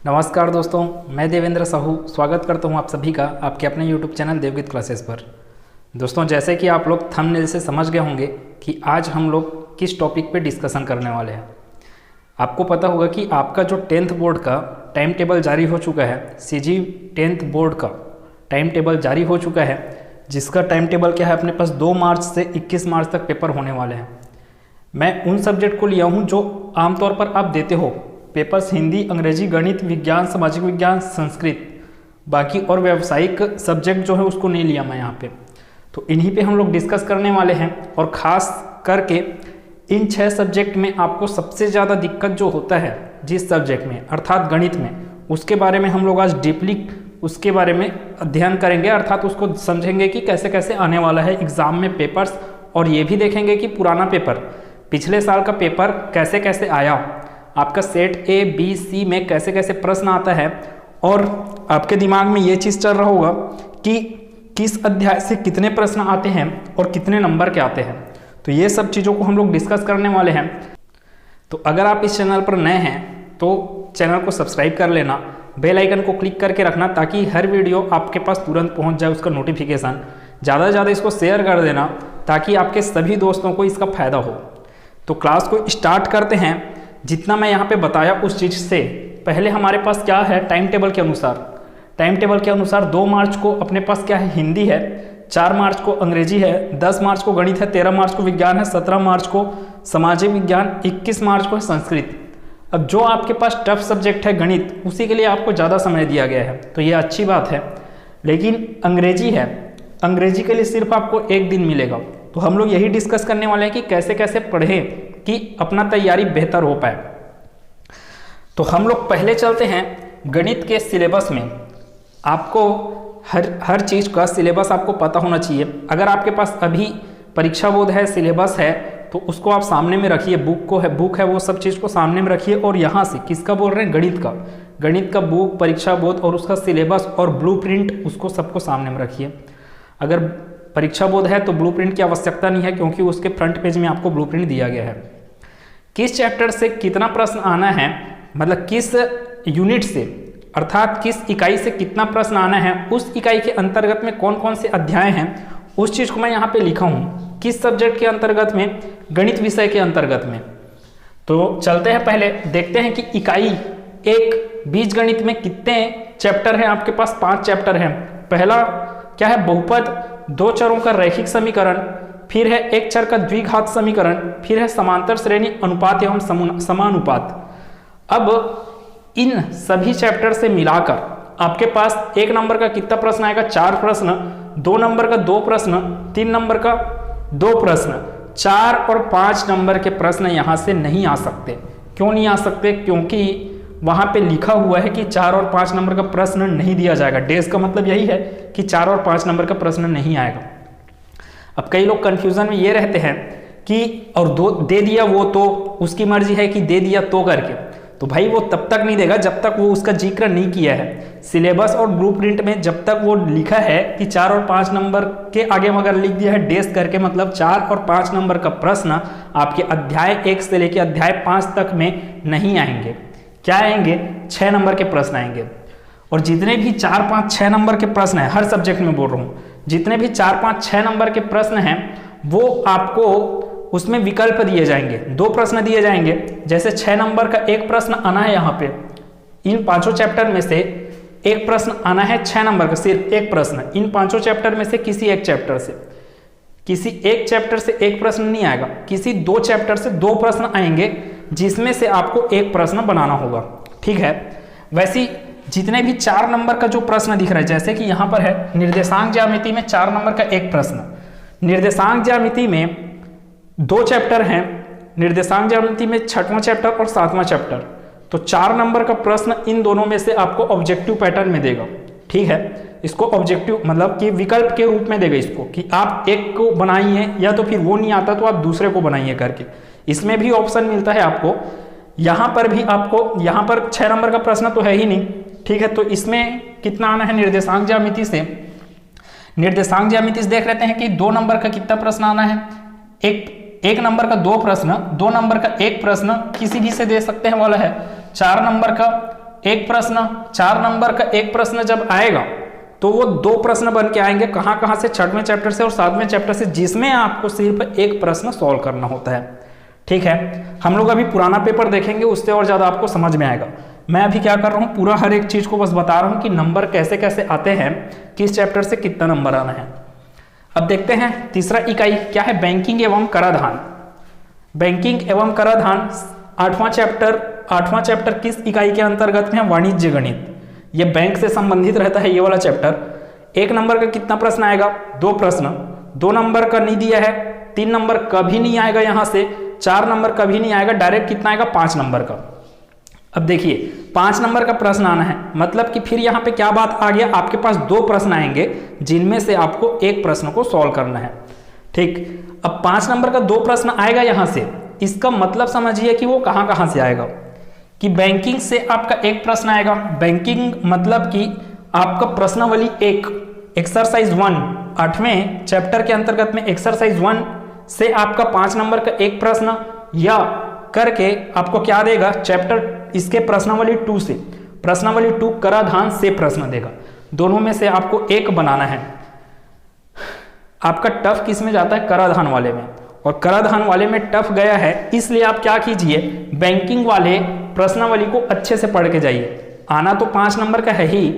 नमस्कार दोस्तों, मैं देवेंद्र साहू स्वागत करता हूं आप सभी का आपके अपने YouTube चैनल देवगीत क्लासेस पर। दोस्तों, जैसे कि आप लोग थंबनेल से समझ गए होंगे कि आज हम लोग किस टॉपिक पे डिस्कशन करने वाले हैं। आपको पता होगा कि आपका जो 10th बोर्ड का टाइम टेबल जारी हो चुका है, CG 10th बोर्ड का टाइम टेबल जारी हो चुका है, जिसका टाइम टेबल क्या है, अपने पास 2 मार्च से 21 मार्च तक पेपर होने वाले हैं। मैं उन सब्जेक्ट को लिया हूँ जो आमतौर पर आप देते हो, पेपर्स हिंदी, अंग्रेजी, गणित, विज्ञान, सामाजिक विज्ञान, संस्कृत, बाकी और व्यावसायिक सब्जेक्ट जो है उसको नहीं लिया मैं यहाँ पे। तो इन्हीं पे हम लोग डिस्कस करने वाले हैं और ख़ास करके इन 6 सब्जेक्ट में आपको सबसे ज़्यादा दिक्कत जो होता है जिस सब्जेक्ट में, अर्थात गणित में, उसके बारे में हम लोग आज डीपली उसके बारे में अध्ययन करेंगे, अर्थात उसको समझेंगे कि कैसे कैसे आने वाला है एग्ज़ाम में पेपर्स, और ये भी देखेंगे कि पुराना पेपर, पिछले साल का पेपर कैसे कैसे आया, आपका सेट A, B, C में कैसे कैसे प्रश्न आता है, और आपके दिमाग में ये चीज़ चल रहा होगा कि किस अध्याय से कितने प्रश्न आते हैं और कितने नंबर के आते हैं। तो ये सब चीज़ों को हम लोग डिस्कस करने वाले हैं। तो अगर आप इस चैनल पर नए हैं तो चैनल को सब्सक्राइब कर लेना, बेल आइकन को क्लिक करके रखना ताकि हर वीडियो आपके पास तुरंत पहुंच जाए उसका नोटिफिकेशन। ज़्यादा से ज़्यादा इसको शेयर कर देना ताकि आपके सभी दोस्तों को इसका फ़ायदा हो। तो क्लास को स्टार्ट करते हैं। जितना मैं यहाँ पे बताया उस चीज़ से पहले हमारे पास क्या है, टाइम टेबल के अनुसार 2 मार्च को अपने पास क्या है, हिंदी है, 4 मार्च को अंग्रेजी है, 10 मार्च को गणित है, 13 मार्च को विज्ञान है, 17 मार्च को सामाजिक विज्ञान, 21 मार्च को है संस्कृत। अब जो आपके पास टफ सब्जेक्ट है गणित, उसी के लिए आपको ज़्यादा समय दिया गया है, तो ये अच्छी बात है। लेकिन अंग्रेजी है, अंग्रेजी के लिए सिर्फ आपको 1 दिन मिलेगा। तो हम लोग यही डिस्कस करने वाले हैं कि कैसे कैसे पढ़ें कि अपना तैयारी बेहतर हो पाए। तो हम लोग पहले चलते हैं गणित के सिलेबस में। आपको हर चीज़ का सिलेबस आपको पता होना चाहिए। अगर आपके पास अभी परीक्षा बोर्ड है, सिलेबस है, तो उसको आप सामने में रखिए, बुक है वो सब चीज़ को सामने में रखिए, और यहाँ से किसका बोल रहे हैं, गणित का बुक, परीक्षा बोर्ड और उसका सिलेबस और ब्लूप्रिंट, उसको सबको सामने में रखिए। अगर परीक्षा बोर्ड है तो ब्लूप्रिंट की आवश्यकता नहीं है, क्योंकि उसके फ्रंट पेज में आपको ब्लूप्रिंट दिया गया है। किस चैप्टर से कितना प्रश्न आना है, मतलब किस यूनिट से, अर्थात किस इकाई से कितना प्रश्न आना है, उस इकाई के अंतर्गत में कौन कौन से अध्याय हैं, उस चीज़ को मैं यहाँ पे लिखा हूँ। किस सब्जेक्ट के अंतर्गत में, गणित विषय के अंतर्गत में। तो चलते हैं, पहले देखते हैं कि इकाई 1 बीजगणित में कितने चैप्टर हैं। आपके पास 5 चैप्टर हैं। पहला क्या है, बहुपद, 2 चरों का रैखिक समीकरण, फिर है एक चर का द्विघात समीकरण, फिर है समांतर श्रेणी, अनुपात एवं समानुपात। अब इन सभी चैप्टर से मिलाकर आपके पास 1 नंबर का कितना प्रश्न आएगा, 4 प्रश्न, 2 नंबर का 2 प्रश्न, 3 नंबर का 2 प्रश्न, 4 और 5 नंबर के प्रश्न यहाँ से नहीं आ सकते। क्यों नहीं आ सकते? क्योंकि वहाँ पे लिखा हुआ है कि 4 और 5 नंबर का प्रश्न नहीं दिया जाएगा। डेज का मतलब यही है कि 4 और 5 नंबर का प्रश्न नहीं आएगा। अब कई लोग कंफ्यूजन में ये रहते हैं कि और दो दे दिया, वो तो उसकी मर्जी है कि दे दिया तो करके, तो भाई वो तब तक नहीं देगा जब तक वो उसका जिक्र नहीं किया है। सिलेबस और ब्लूप्रिंट में जब तक वो लिखा है कि 4 और 5 नंबर के आगे मगर लिख दिया है डेज करके, मतलब 4 और 5 नंबर का प्रश्न आपके अध्याय 1 से लेकर अध्याय 5 तक में नहीं आएंगे। क्या आएंगे? 6 नंबर के प्रश्न आएंगे। और जितने भी 4, 5, 6 नंबर के प्रश्न हैं, हर सब्जेक्ट में बोल रहा हूँ, जितने भी 4, 5, 6 नंबर के प्रश्न हैं वो आपको उसमें विकल्प दिए जाएंगे। 2 प्रश्न दिए जाएंगे। जैसे 6 नंबर का एक प्रश्न आना है, यहाँ पे इन 5 चैप्टर में से एक प्रश्न आना है, 6 नंबर का सिर्फ एक प्रश्न। इन 5 चैप्टर में से किसी एक चैप्टर से एक प्रश्न नहीं आएगा, किसी 2 चैप्टर से 2 प्रश्न आएंगे, जिसमें से आपको एक प्रश्न बनाना होगा। ठीक है। वैसे जितने भी 4 नंबर का जो प्रश्न दिख रहा है, जैसे कि यहाँ पर है निर्देशांक ज्यामिति में 4 नंबर का एक प्रश्न। निर्देशांक ज्यामिति में 2 चैप्टर हैं। निर्देशांक ज्यामिति में 6वां चैप्टर और 7वां चैप्टर। तो 4 नंबर का प्रश्न इन दोनों में से आपको ऑब्जेक्टिव पैटर्न में देगा। ठीक है। इसको ऑब्जेक्टिव मतलब कि विकल्प के रूप में देगा इसको, कि आप एक को बनाइए, या तो फिर वो नहीं आता तो आप दूसरे को बनाइए करके। इसमें भी ऑप्शन मिलता है आपको। यहाँ पर भी आपको, यहाँ पर 6 नंबर का प्रश्न तो है ही नहीं। ठीक है। तो इसमें कितना आना है निर्देशांक ज्यामिति से? निर्देशांक ज्यामिति से देख लेते हैं कि 2 नंबर का कितना प्रश्न आना है। एक नंबर का 2 प्रश्न, 2 नंबर का एक प्रश्न किसी भी से दे सकते हैं वाला है। 4 नंबर का एक प्रश्न, 4 नंबर का एक प्रश्न जब आएगा तो वो 2 प्रश्न बन के आएंगे। कहाँ से? 6वें चैप्टर से और 7वें चैप्टर से, जिसमें आपको सिर्फ एक प्रश्न सॉल्व करना होता है। ठीक है, हम लोग अभी पुराना पेपर देखेंगे, उससे और ज़्यादा आपको समझ में आएगा। मैं अभी क्या कर रहा हूँ, पूरा हर एक चीज़ को बस बता रहा हूँ कि नंबर कैसे कैसे आते हैं, किस चैप्टर से कितना नंबर आना है। अब देखते हैं तीसरा इकाई क्या है, बैंकिंग एवं कराधान। बैंकिंग एवं कराधान 8वां चैप्टर किस इकाई के अंतर्गत में है? वाणिज्य गणित। ये बैंक से संबंधित रहता है ये वाला चैप्टर। 1 नंबर का कितना प्रश्न आएगा? 2 प्रश्न। 2 नंबर का नहीं दिया है, 3 नंबर कभी नहीं आएगा यहाँ से, 4 नंबर कभी नहीं आएगा, डायरेक्ट कितना आएगा? 5 नंबर का। अब देखिए 5 नंबर का प्रश्न आना है, मतलब कि फिर यहाँ पे क्या बात आ गया, आपके पास 2 प्रश्न आएंगे जिनमें से आपको एक प्रश्न को सॉल्व करना है। ठीक, अब 5 नंबर का 2 प्रश्न आएगा यहाँ से, इसका मतलब समझिए कि वो कहाँ से आएगा, कि बैंकिंग से आपका एक प्रश्न आएगा। बैंकिंग मतलब कि आपका प्रश्नावली 1 एक्सरसाइज 1 8वें चैप्टर के अंतर्गत में एक्सरसाइज 1 से आपका 5 नंबर का एक प्रश्न, या करके आपको क्या देगा, चैप्टर इसके प्रश्नावली 2 से, प्रश्नावली 2 कराधान से प्रश्न देगा। दोनों में से आपको एक बनाना है। आपका टफ किस में जाता है? कराधान वाले में, और कराधान वाले में टफ गया है, इसलिए आप क्या कीजिए, बैंकिंग वाले प्रश्नावली को अच्छे से पढ़ के जाइए। आना तो 5 नंबर का है ही,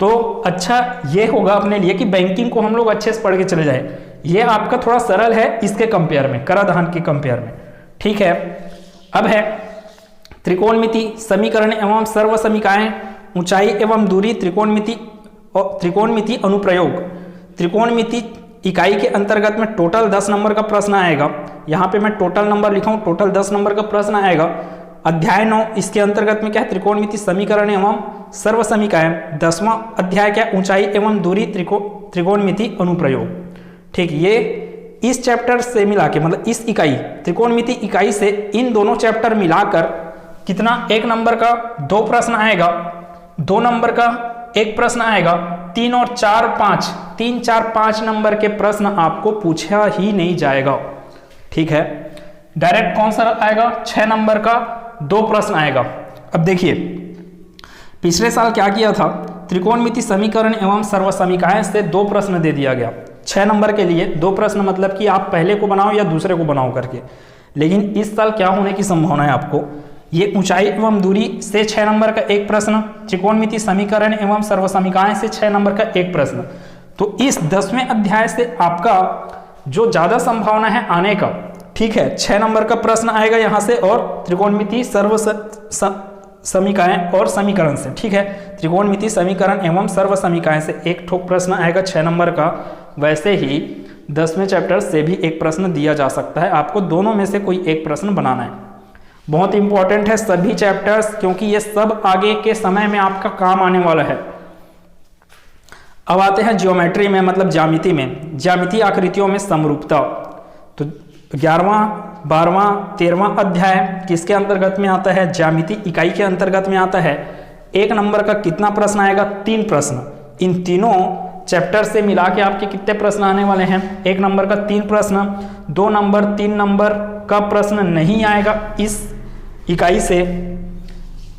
तो अच्छा ये होगा अपने लिए कि बैंकिंग को हम लोग अच्छे से पढ़ के चले जाए। ये आपका थोड़ा सरल है इसके कंपेयर में, कराधान के कंपेयर में। ठीक है, अब है त्रिकोणमिति, समीकरण एवं सर्व समीकरण, ऊंचाई एवं दूरी, त्रिकोणमिति अनुप्रयोग। त्रिकोणमिति इकाई के अंतर्गत में टोटल 10 नंबर का प्रश्न आएगा। यहाँ पे मैं टोटल नंबर लिखा हूँ, टोटल 10 नंबर का प्रश्न आएगा। अध्याय 9 इसके अंतर्गत में क्या है, त्रिकोणमिति, समीकरण एवं सर्व समीकरण। 10वां अध्याय क्या, ऊंचाई एवं दूरी, त्रिकोणमिति अनुप्रयोग। ठीक, ये इस चैप्टर से मिला के, मतलब इस इकाई त्रिकोणमिति इकाई से इन दोनों चैप्टर मिलाकर कितना, 1 नंबर का 2 प्रश्न आएगा, 2 नंबर का एक प्रश्न आएगा, 3 और 4 5, 3 4 5 नंबर के प्रश्न आपको पूछा ही नहीं जाएगा। ठीक है, डायरेक्ट कौन सा आएगा, 6 नंबर का 2 प्रश्न आएगा। अब देखिए पिछले साल क्या किया था, त्रिकोणमिति, समीकरण एवं सर्व समीकरण से 2 प्रश्न दे दिया गया 6 नंबर के लिए। 2 प्रश्न मतलब कि आप पहले को बनाओ या दूसरे को बनाओ करके। लेकिन इस साल क्या होने की संभावना है आपको, ये ऊंचाई एवं दूरी से 6 नंबर का एक प्रश्न, त्रिकोणमिति, समीकरण एवं सर्व समीकरण से 6 नंबर का एक प्रश्न। तो इस 10वें अध्याय से आपका जो ज्यादा संभावना है आने का, ठीक है, 6 नंबर का प्रश्न आएगा यहाँ से, और त्रिकोणमिति, सर्व समीकरण और समीकरण से। ठीक है, त्रिकोणमिति, समीकरण एवं सर्व समीकरण से एक ठोक प्रश्न आएगा 6 नंबर का। वैसे ही 10वें चैप्टर से भी एक प्रश्न दिया जा सकता है, आपको दोनों में से कोई एक प्रश्न बनाना है। बहुत इंपॉर्टेंट है सभी चैप्टर्स, क्योंकि ये सब आगे के समय में आपका काम आने वाला है। अब आते हैं ज्योमेट्री में, मतलब ज्यामिति में, ज्यामिति आकृतियों में समरूपता। तो 11वां 12वां 13वां अध्याय किसके अंतर्गत में आता है, ज्यामिति इकाई के अंतर्गत में आता है। 1 नंबर का कितना प्रश्न आएगा, 3 प्रश्न। इन तीनों चैप्टर से मिला के आपके कितने प्रश्न आने वाले हैं, 1 नंबर का 3 प्रश्न, 2 नंबर 3 नंबर का प्रश्न नहीं आएगा इस इकाई से।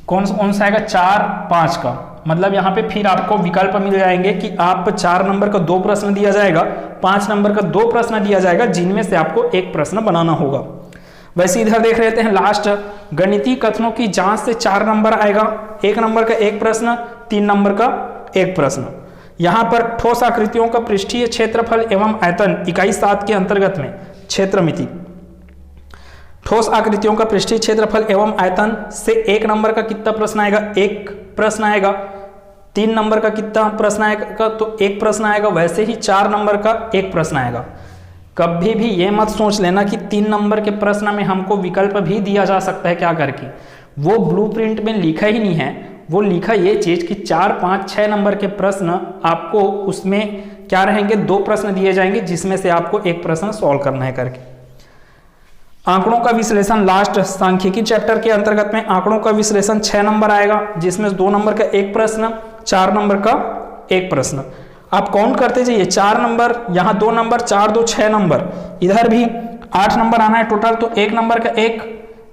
कौन सा आएगा, 4 5 का, मतलब यहाँ पे फिर आपको विकल्प मिल जाएंगे कि आप 4 नंबर का 2 प्रश्न दिया जाएगा, 5 नंबर का 2 प्रश्न दिया जाएगा, जिनमें से आपको एक प्रश्न बनाना होगा। वैसे इधर देख लेते हैं लास्ट, गणितीय कथनों की जांच से 4 नंबर आएगा, 1 नंबर का एक प्रश्न, 3 नंबर का एक प्रश्न। यहाँ पर ठोस आकृतियों का पृष्ठीय क्षेत्रफल एवं आयतन, इकाई 7 के अंतर्गत में क्षेत्रमिति। ठोस आकृतियों का पृष्ठीय क्षेत्रफल एवं आयतन से 1 नंबर का कितना प्रश्न आएगा, 1 प्रश्न आएगा। 3 नंबर का कितना प्रश्न आएगा, तो 1 प्रश्न आएगा। वैसे ही 4 नंबर का एक प्रश्न आएगा। कभी भी ये मत सोच लेना कि 3 नंबर के प्रश्न में हमको विकल्प भी दिया जा सकता है क्या करके, वो ब्लूप्रिंट में लिखा ही नहीं है। वो लिखा ये चीज कि 4 5 6 नंबर के प्रश्न आपको उसमें क्या रहेंगे, 2 प्रश्न दिए जाएंगे, जिसमें से आपको एक प्रश्न सॉल्व करना है करके। आंकड़ों का विश्लेषण लास्ट सांख्यिकी चैप्टर के अंतर्गत में आंकड़ों का विश्लेषण 6 नंबर आएगा, जिसमें 2 नंबर का एक प्रश्न, 4 नंबर का एक प्रश्न। आप काउंट करते जाइए, 4 नंबर, यहाँ 2 नंबर, 4 2 6 नंबर, इधर भी 8 नंबर आना है टोटल। तो 1 नंबर का एक,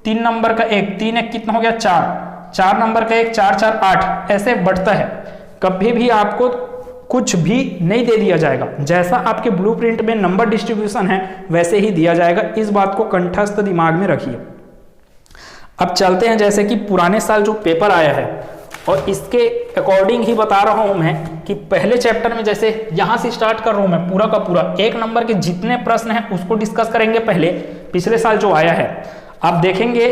3 नंबर का एक, 3 1 कितना हो गया, 4, 4 नंबर का 1, 4 4 8 ऐसे बढ़ता है। कभी भी आपको कुछ भी नहीं दे दिया जाएगा, जैसा आपके ब्लूप्रिंट में नंबर डिस्ट्रीब्यूशन है वैसे ही दिया जाएगा। इस बात को कंठस्थ दिमाग में रखिए। अब चलते हैं, जैसे कि पुराने साल जो पेपर आया है और इसके अकॉर्डिंग ही बता रहा हूं मैं कि पहले चैप्टर में, जैसे यहां से स्टार्ट कर रहा हूं मैं पूरा का पूरा, 1 नंबर के जितने प्रश्न हैं उसको डिस्कस करेंगे। पहले पिछले साल जो आया है आप देखेंगे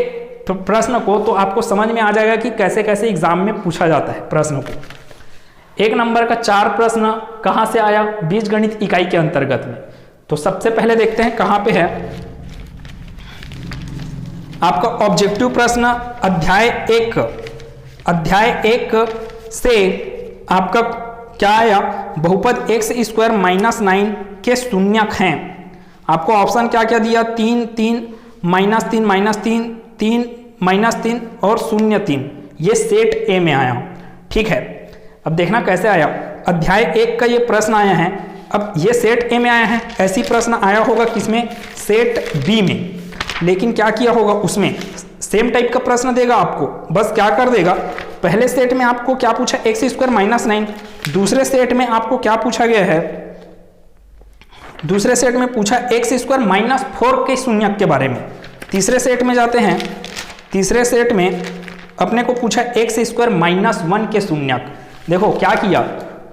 प्रश्न को तो आपको समझ में आ जाएगा कि कैसे कैसे एग्जाम में पूछा जाता है प्रश्नों को। 1 नंबर का 4 प्रश्न कहां से आया, बीजगणित इकाई के अंतर्गत में। तो सबसे पहले देखते हैं कहां पे है आपका ऑब्जेक्टिव प्रश्न। अध्याय 1 से आपका क्या आया, बहुपद x स्क्वायर माइनस 9 के शून्यक हैं। आपको ऑप्शन क्या क्या दिया, 3 3 -3 -3 3 -3 और 0 3। ये सेट ए में आया। ठीक है, अब देखना कैसे आया। अध्याय 1 का ये प्रश्न आया है। अब ये सेट ए में आया है, ऐसी प्रश्न आया होगा किसमें, सेट बी में। लेकिन क्या किया होगा, उसमें सेम टाइप का प्रश्न देगा आपको। बस क्या कर देगा, पहले सेट में आपको क्या पूछा, x स्क्वायर माइनस 9। दूसरे सेट में आपको क्या पूछा गया है, दूसरे सेट में पूछा x स्क्वायर माइनस 4 के शून्यक के बारे में। तीसरे सेट में जाते हैं, तीसरे सेट में अपने को पूछा x स्क्वायर माइनस 1 के शून्यक। देखो क्या किया,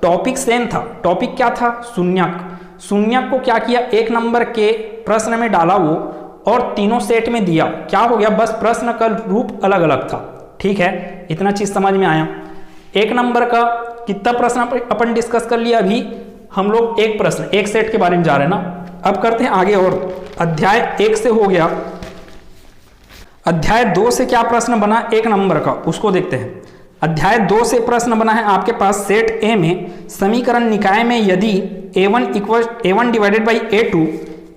टॉपिक सेम था। टॉपिक क्या था, शून्यक। शून्यक को क्या किया, 1 नंबर के प्रश्न में डाला वो और तीनों सेट में दिया। क्या हो गया, बस प्रश्न का रूप अलग अलग था। ठीक है, इतना चीज समझ में आया। 1 नंबर का कितना प्रश्न अपन डिस्कस कर लिया, अभी हम लोग एक प्रश्न, एक सेट के बारे में जा रहे हैं ना। अब करते हैं आगे, और अध्याय 1 से हो गया। अध्याय 2 से क्या प्रश्न बना 1 नंबर का, उसको देखते हैं। अध्याय 2 से प्रश्न बना है आपके पास सेट ए में, समीकरण निकाय में यदि a1 divided by a2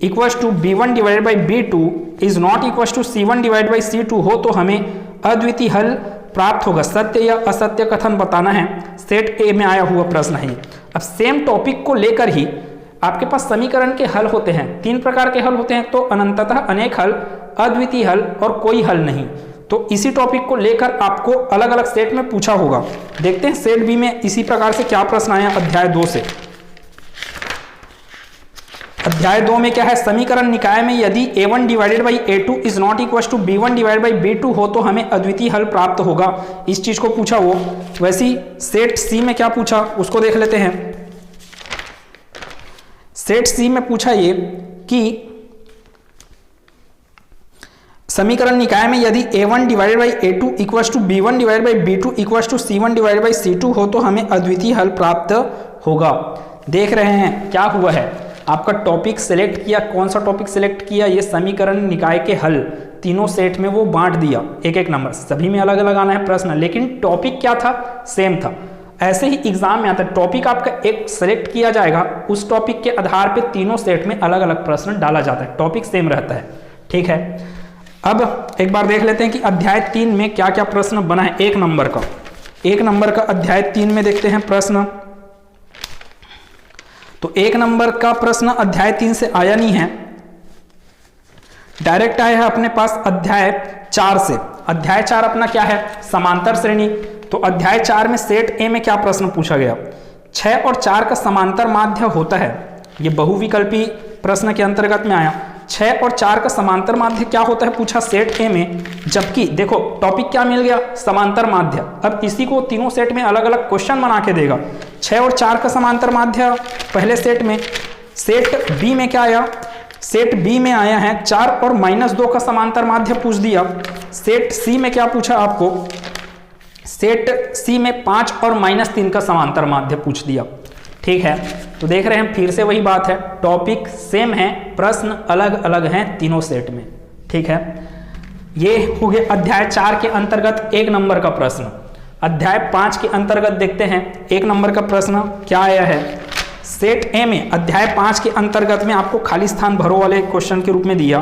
equals to b1 divided by b2 is not equals to c1 divided by c2 हो तो हमें अद्वितीय हल प्राप्त होगा। सत्य या असत्य कथन बताना है। सेट ए में आया हुआ प्रश्न है। अब सेम टॉपिक को लेकर ही आपके पास समीकरण के हल होते हैं। 3 प्रकार के हल होते हैं, तो अनंततः अनेक हल, अद्वितीय हल और कोई हल नहीं। तो इसी टॉपिक को लेकर आपको अलग अलग सेट में पूछा होगा। देखते हैं सेट बी में इसी प्रकार से क्या प्रश्न आया अध्याय 2 से। अध्याय 2 में क्या है, समीकरण निकाय में यदि a1 divided by a2 is not equal to b1 divided by b2 हो तो हमें अद्वितीय हल प्राप्त होगा। इस चीज को पूछा वो। वैसी सेट सी में क्या पूछा उसको देख लेते हैं। सेट सी में पूछा ये कि समीकरण निकाय में यदि a1 divided by a2 equals to b1 divided by b2 equals to c1 divided by c2 हो तो हमें अद्वितीय हल प्राप्त होगा। देख रहे हैं क्या हुआ है, आपका टॉपिक सिलेक्ट किया। कौन सा टॉपिक सिलेक्ट किया, ये समीकरण निकाय के हल। तीनों सेट में वो बांट दिया, एक एक नंबर, सभी में अलग अलग आना है प्रश्न, लेकिन टॉपिक क्या था, सेम था। ऐसे ही एग्जाम में आता है, टॉपिक आपका एक सिलेक्ट किया जाएगा, उस टॉपिक के आधार पे तीनों सेट में अलग अलग प्रश्न डाला जाता है, टॉपिक सेम रहता है। ठीक है, अब एक बार देख लेते हैं कि अध्याय 3 में क्या क्या प्रश्न बना है 1 नंबर का। 1 नंबर का अध्याय 3 में देखते हैं प्रश्न। तो 1 नंबर का प्रश्न अध्याय 3 से आया नहीं है, डायरेक्ट आया है अपने पास अध्याय 4 से। अध्याय 4 अपना क्या है, समांतर श्रेणी। तो अध्याय 4 में सेट ए में क्या प्रश्न पूछा गया, 6 और 4 का समांतर माध्य होता है। ये बहुविकल्पी प्रश्न के अंतर्गत में आया। 6 और 4 का समांतर माध्य क्या होता है पूछा सेट ए में। जबकि देखो टॉपिक क्या मिल गया, समांतर माध्य। अब इसी को तीनों सेट में अलग अलग क्वेश्चन बना के देगा। 6 और 4 का समांतर माध्य पहले सेट में। सेट बी में क्या आया, सेट बी में आया है 4 और -2 का समांतर माध्य पूछ दिया। सेट सी में क्या पूछा आपको, सेट सी में 5 और -3 का समांतर माध्य पूछ दिया। ठीक है, तो देख रहे हैं फिर से वही बात है, टॉपिक सेम है, प्रश्न अलग अलग हैं तीनों सेट में। ठीक है, ये हो गया अध्याय 4 के अंतर्गत 1 नंबर का प्रश्न। अध्याय 5 के अंतर्गत देखते हैं 1 नंबर का प्रश्न क्या आया है। सेट ए में अध्याय 5 के अंतर्गत में आपको खाली स्थान भरो वाले क्वेश्चन के रूप में दिया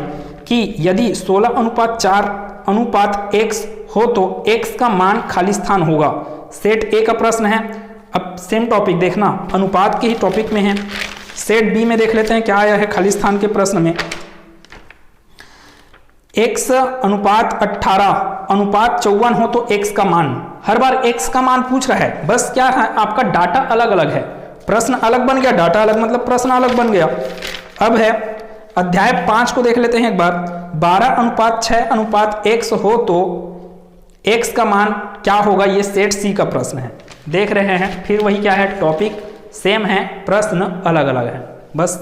कि यदि 16:4 अनुपात x हो तो x का मान खाली स्थान होगा। सेट ए का प्रश्न है। अब सेम टॉपिक देखना, अनुपात के ही टॉपिक में है। सेट बी में देख लेते हैं क्या आया है खाली स्थान के प्रश्न में। x अनुपात 18 अनुपात 54 हो तो x का मान, हर बार x का मान पूछ रहा है, बस क्या है आपका डाटा अलग अलग है, प्रश्न अलग बन गया, डाटा अलग मतलब प्रश्न अलग बन गया। अब है अध्याय 5 को देख लेते हैं एक बार। 12 अनुपात 6 अनुपात x हो तो x का मान क्या होगा, ये सेट सी का प्रश्न है, देख रहे हैं। फिर वही क्या है, टॉपिक सेम है, प्रश्न अलग अलग है, बस।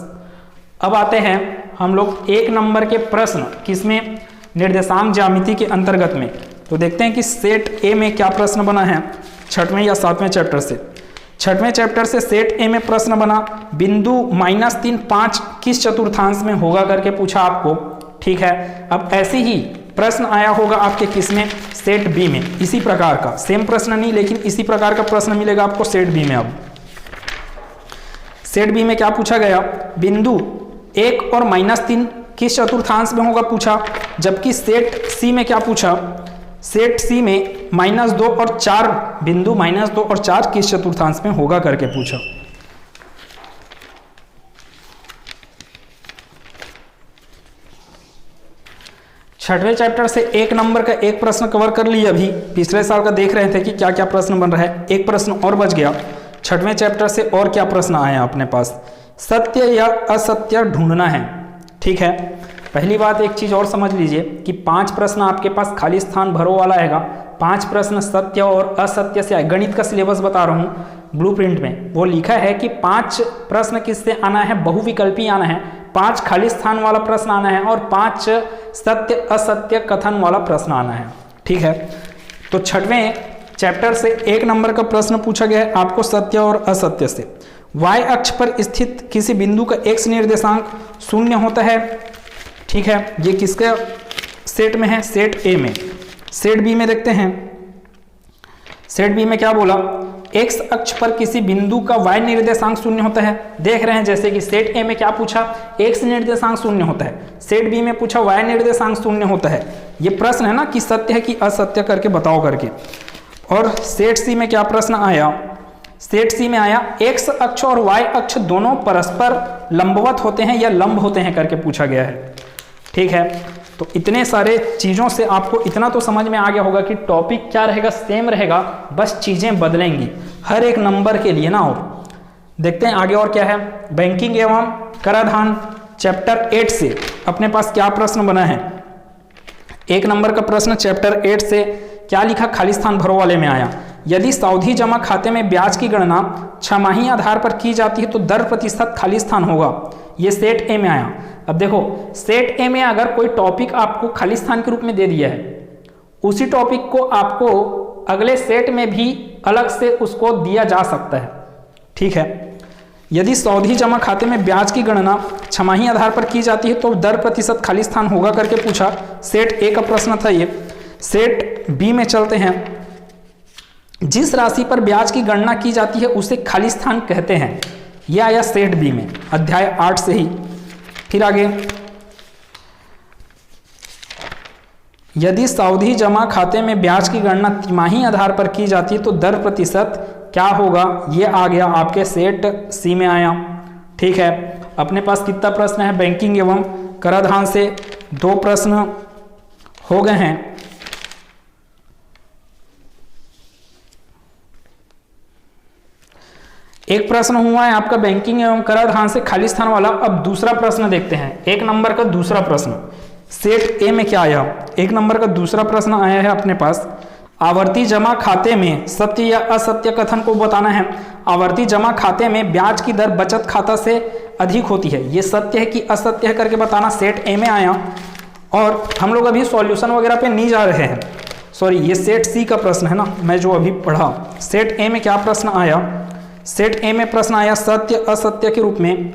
अब आते हैं हम लोग 1 नंबर के प्रश्न, किसमें, निर्देशांक ज्यामिति के अंतर्गत में। तो देखते हैं कि सेट ए में क्या प्रश्न बना है 6वें या 7वें चैप्टर से। 6वें चैप्टर से सेट ए में प्रश्न बना, बिंदु -3 5 किस चतुर्थांश में होगा करके पूछा आपको, ठीक है। अब ऐसे ही प्रश्न आया होगा आपके किसमें, सेट बी में, इसी प्रकार का सेम प्रश्न नहीं लेकिन इसी प्रकार का प्रश्न मिलेगा आपको सेट बी में। अब सेट बी में क्या पूछा गया, बिंदु 1 और -3 किस चतुर्थांश में होगा पूछा, जबकि सेट सी में क्या पूछा, सेट सी में -2 और 4, बिंदु -2 और 4 किस चतुर्थांश में होगा करके पूछा। छठवें चैप्टर से 1 नंबर का एक प्रश्न कवर कर लिया, अभी पिछले साल का देख रहे थे कि क्या क्या प्रश्न बन रहा है, एक प्रश्न और बच गया। 6वें चैप्टर से और क्या प्रश्न आए हैं अपने पास, सत्य या असत्य ढूंढना है, ठीक है। पहली बात एक चीज और समझ लीजिए कि 5 प्रश्न आपके पास खाली स्थान भरो वाला आएगा, 5 प्रश्न सत्य और असत्य से आए। गणित का सिलेबस बता रहा हूँ, ब्लूप्रिंट में वो लिखा है कि 5 प्रश्न किससे आना है, बहुविकल्पी आना है, 5 खाली स्थान वाला प्रश्न आना है और 5 सत्य असत्य कथन वाला प्रश्न आना है, ठीक है। तो 6वें चैप्टर से 1 नंबर का प्रश्न पूछा गया है आपको सत्य और असत्य से। y अक्ष पर स्थित किसी बिंदु का x निर्देशांक 0 होता है, ठीक है। ये किसके सेट में है, सेट ए में। सेट बी में देखते हैं, सेट बी में क्या बोला, x अक्ष पर किसी बिंदु का y निर्देशांक 0 होता है। देख रहे हैं जैसे कि सेट ए में क्या पूछा, x निर्देशांक 0 होता है, सेट बी में पूछा y निर्देशांक 0 होता है। ये प्रश्न है ना कि सत्य है कि असत्य करके बताओ करके। और सेट सी में क्या प्रश्न आया, सेट सी में आया x अक्ष और y अक्ष दोनों परस्पर लंबवत होते हैं या लंब होते हैं करके पूछा गया है, ठीक है। तो इतने सारे चीज़ों से आपको इतना तो समझ में आ गया होगा कि टॉपिक क्या रहेगा, सेम रहेगा, बस चीज़ें बदलेंगी हर एक नंबर के लिए ना। और देखते हैं आगे और क्या है, बैंकिंग एवं कराधान चैप्टर 8 से अपने पास क्या प्रश्न बना है। 1 नंबर का प्रश्न चैप्टर 8 से क्या लिखा, खाली स्थान भरो वाले में आया, यदि सावधि जमा खाते में ब्याज की गणना छमाही आधार पर की जाती है तो दर प्रतिशत खाली स्थान होगा। ये सेट ए में आया। अब देखो सेट ए में अगर कोई टॉपिक आपको खाली स्थान के रूप में दे दिया है, उसी टॉपिक को आपको अगले सेट में भी अलग से उसको दिया जा सकता है, ठीक है। यदि सावधि जमा खाते में ब्याज की गणना छमाही आधार पर की जाती है तो दर प्रतिशत खाली स्थान होगा करके पूछा, सेट ए का प्रश्न था ये। सेट बी में चलते हैं, जिस राशि पर ब्याज की गणना की जाती है उसे खाली स्थान कहते हैं, यह आया सेट बी में अध्याय 8 से ही। फिर आगे, यदि सावधि जमा खाते में ब्याज की गणना तिमाही आधार पर की जाती है तो दर प्रतिशत क्या होगा, ये आ गया आपके सेट सी में आया, ठीक है। अपने पास कितना प्रश्न है, बैंकिंग एवं कराधान से 2 प्रश्न हो गए हैं। एक प्रश्न हुआ है आपका बैंकिंग एवं कराधान से खाली स्थान वाला। अब दूसरा प्रश्न देखते हैं, 1 नंबर का दूसरा प्रश्न सेट ए में क्या आया। 1 नंबर का दूसरा प्रश्न आया है अपने पास, आवर्ती जमा खाते में सत्य या असत्य कथन को बताना है। आवर्ती जमा खाते में ब्याज की दर बचत खाता से अधिक होती है, ये सत्य है कि असत्य है करके बताना, सेट ए में आया। और हम लोग अभी सॉल्यूशन वगैरह पे नहीं जा रहे हैं, सॉरी ये सेट सी का प्रश्न है ना, मैं जो अभी पढ़ा। सेट ए में क्या प्रश्न आया, सेट ए में प्रश्न आया सत्य असत्य के रूप में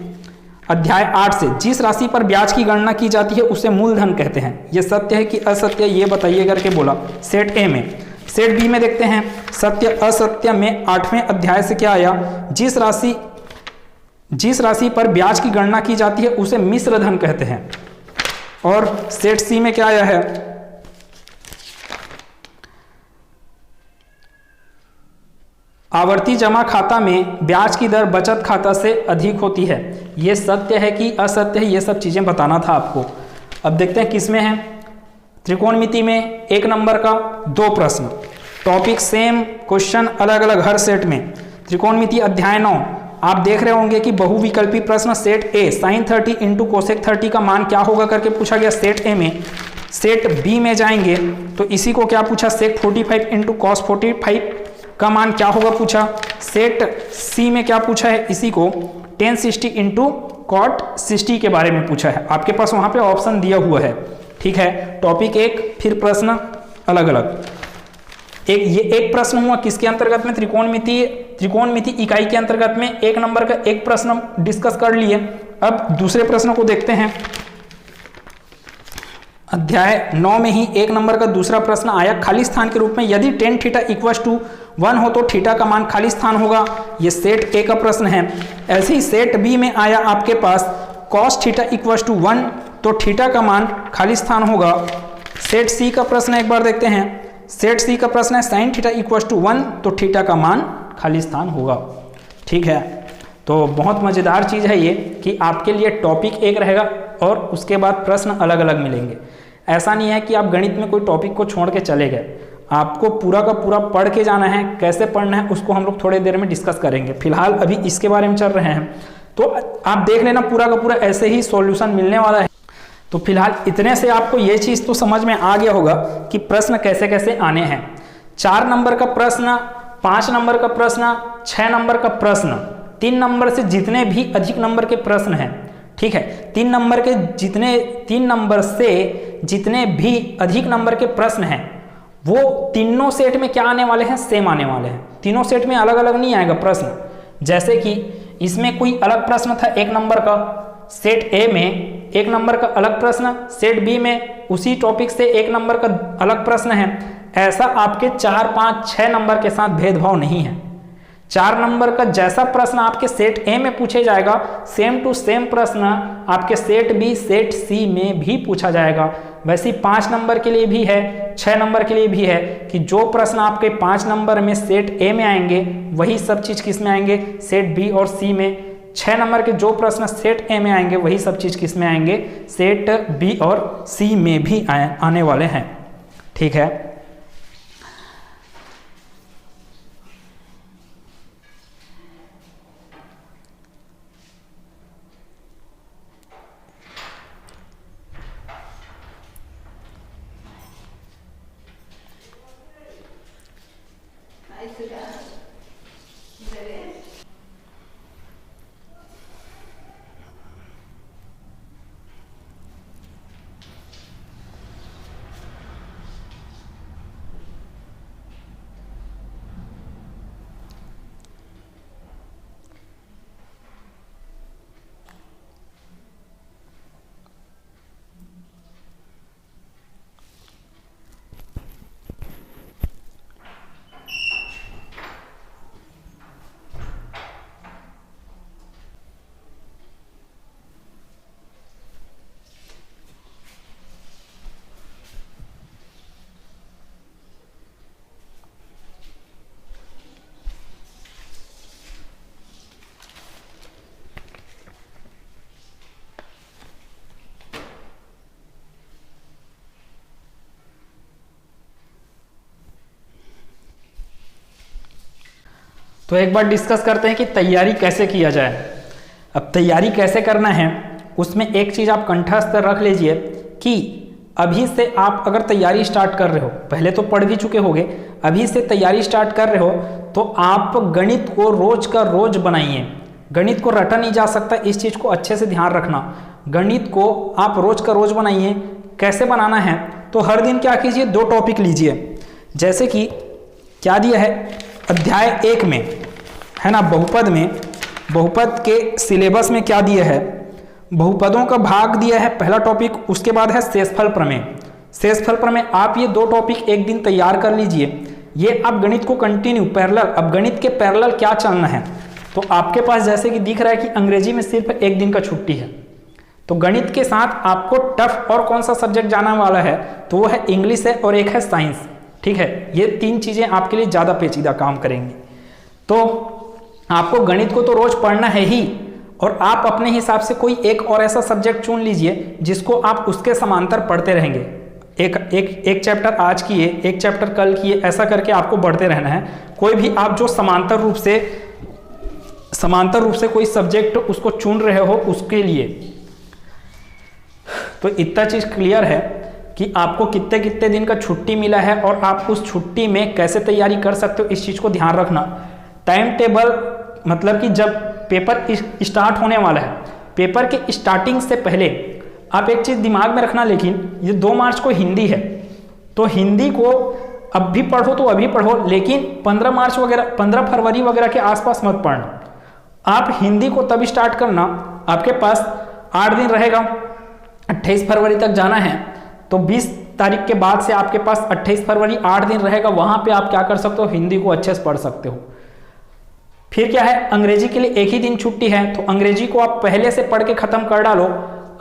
अध्याय 8 से, जिस राशि पर ब्याज की गणना की जाती है उसे मूलधन कहते हैं, ये सत्य है कि असत्य ये बताइए करके बोला सेट ए में। सेट बी में देखते हैं, सत्य असत्य में 8वें अध्याय से क्या आया, जिस राशि पर ब्याज की गणना की जाती है उसे मिश्र धन कहते हैं। और सेट सी में क्या आया है, आवर्ती जमा खाता में ब्याज की दर बचत खाता से अधिक होती है, ये सत्य है कि असत्य है, ये सब चीजें बताना था आपको। अब देखते हैं किसमें है, त्रिकोणमिति में 1 नंबर का 2 प्रश्न, टॉपिक सेम, क्वेश्चन अलग अलग हर सेट में। त्रिकोणमिति अध्याय 9 आप देख रहे होंगे कि बहुविकल्पी प्रश्न set A sine 30 into cosec 30 का मान क्या होगा करके पूछा गया सेट ए में। सेट बी में जाएंगे तो इसी को क्या पूछा, सेक 45 इंटू कॉस 45 का मान क्या होगा पूछा। सेट सी में क्या पूछा है, इसी को tan 60 इंटू कॉट 60 के बारे में पूछा है। आपके पास वहां पे ऑप्शन दिया हुआ है, ठीक है। टॉपिक एक, फिर प्रश्न अलग अलग। ये एक प्रश्न हुआ किसके अंतर्गत में, त्रिकोणमिति इकाई के अंतर्गत में 1 नंबर का एक प्रश्न डिस्कस कर लिए। अब दूसरे प्रश्न को देखते हैं। अध्याय 9 में ही 1 नंबर का दूसरा प्रश्न आया, खाली स्थान के रूप में यदि tan थीटा इक्वल्स टू 1 हो तो थीटा का मान खाली स्थान होगा। ये सेट ए का प्रश्न है। ऐसे ही सेट बी में आया आपके पास cos थीटा इक्वल्स टू 1 तो थीटा का मान खाली स्थान होगा। सेट सी का प्रश्न एक बार देखते हैं। सेट सी का प्रश्न है साइन थीटा इक्वल्स टू 1 तो थीटा का मान खाली स्थान होगा, ठीक है। तो बहुत मज़ेदार चीज़ है ये कि आपके लिए टॉपिक एक रहेगा और उसके बाद प्रश्न अलग अलग मिलेंगे। ऐसा नहीं है कि आप गणित में कोई टॉपिक को छोड़ के चले गए, आपको पूरा का पूरा पढ़ के जाना है। कैसे पढ़ना है उसको हम लोग थोड़ी देर में डिस्कस करेंगे, फिलहाल अभी इसके बारे में चल रहे हैं। तो आप देख लेना पूरा का पूरा ऐसे ही सॉल्यूशन मिलने वाला है। तो फिलहाल इतने से आपको ये चीज़ तो समझ में आ गया होगा कि प्रश्न कैसे कैसे आने हैं। 4 नंबर का प्रश्न, 5 नंबर का प्रश्न, 6 नंबर का प्रश्न, 3 नंबर से जितने भी अधिक नंबर के प्रश्न हैं, ठीक है, 3 नंबर से जितने भी अधिक नंबर के प्रश्न हैं वो तीनों सेट में क्या आने वाले हैं, सेम आने वाले हैं। तीनों सेट में अलग अलग नहीं आएगा प्रश्न। जैसे कि इसमें कोई अलग प्रश्न था 1 नंबर का, सेट ए में 1 नंबर का अलग प्रश्न, सेट बी में उसी टॉपिक से 1 नंबर का अलग प्रश्न है। ऐसा आपके 4, 5, 6 नंबर के साथ भेदभाव नहीं है। 4 नंबर का जैसा प्रश्न आपके सेट ए में पूछे जाएगा, सेम टू सेम प्रश्न आपके सेट बी, सेट सी में भी पूछा जाएगा। वैसे 5 नंबर के लिए भी है, 6 नंबर के लिए भी है कि जो प्रश्न आपके 5 नंबर में सेट ए में आएंगे वही सब चीज़ किस में आएंगे, सेट बी और सी में। 6 नंबर के जो प्रश्न सेट ए में आएंगे वही सब चीज़ किस में आएंगे, सेट बी और सी में भी आने वाले हैं, ठीक है। तो एक बार डिस्कस करते हैं कि तैयारी कैसे किया जाए। अब तैयारी कैसे करना है उसमें एक चीज़ आप कंठस्थ रख लीजिए कि अभी से आप अगर तैयारी स्टार्ट कर रहे हो, पहले तो पढ़ भी चुके होगे, अभी से तैयारी स्टार्ट कर रहे हो तो आप गणित को रोज का रोज बनाइए। गणित को रटा नहीं जा सकता, इस चीज़ को अच्छे से ध्यान रखना। गणित को आप रोज का रोज बनाइए। कैसे बनाना है तो हर दिन क्या कीजिए, 2 टॉपिक लीजिए। जैसे कि क्या दिया है अध्याय 1 में, है ना, बहुपद में, बहुपद के सिलेबस में क्या दिया है, बहुपदों का भाग दिया है पहला टॉपिक, उसके बाद है शेषफल प्रमेय। शेषफल प्रमेय आप ये 2 टॉपिक एक दिन तैयार कर लीजिए। ये आप गणित को कंटिन्यू पैरेलल, अब गणित के पैरेलल क्या चलना है तो आपके पास जैसे कि दिख रहा है कि अंग्रेजी में सिर्फ 1 दिन का छुट्टी है, तो गणित के साथ आपको टफ और कौन सा सब्जेक्ट जाना वाला है तो वो है इंग्लिश है और एक है साइंस, ठीक है। ये 3 चीज़ें आपके लिए ज़्यादा पेचीदा काम करेंगी। तो आपको गणित को तो रोज पढ़ना है ही, और आप अपने हिसाब से कोई एक और ऐसा सब्जेक्ट चुन लीजिए जिसको आप उसके समांतर पढ़ते रहेंगे। एक चैप्टर आज किए, एक चैप्टर कल किए, ऐसा करके आपको बढ़ते रहना है। कोई भी आप जो समांतर रूप से कोई सब्जेक्ट उसको चुन रहे हो उसके लिए, तो इतना चीज क्लियर है कि आपको कितने कितने दिन का छुट्टी मिला है और आप उस छुट्टी में कैसे तैयारी कर सकते हो, इस चीज को ध्यान रखना। टाइम टेबल मतलब कि जब पेपर स्टार्ट होने वाला है, पेपर के स्टार्टिंग से पहले आप एक चीज दिमाग में रखना, लेकिन ये 2 मार्च को हिंदी है, तो हिंदी को अब भी पढ़ो तो अभी पढ़ो, लेकिन 15 फरवरी वगैरह के आसपास मत पढ़ना। आप हिंदी को तब स्टार्ट करना, आपके पास 8 दिन रहेगा, 28 फरवरी तक जाना है, तो 20 तारीख के बाद से आपके पास 28 फरवरी 8 दिन रहेगा, वहां पे आप क्या कर सकते हो, हिंदी को अच्छे से पढ़ सकते हो। फिर क्या है, अंग्रेजी के लिए एक ही दिन छुट्टी है, तो अंग्रेजी को आप पहले से पढ़ के खत्म कर डालो।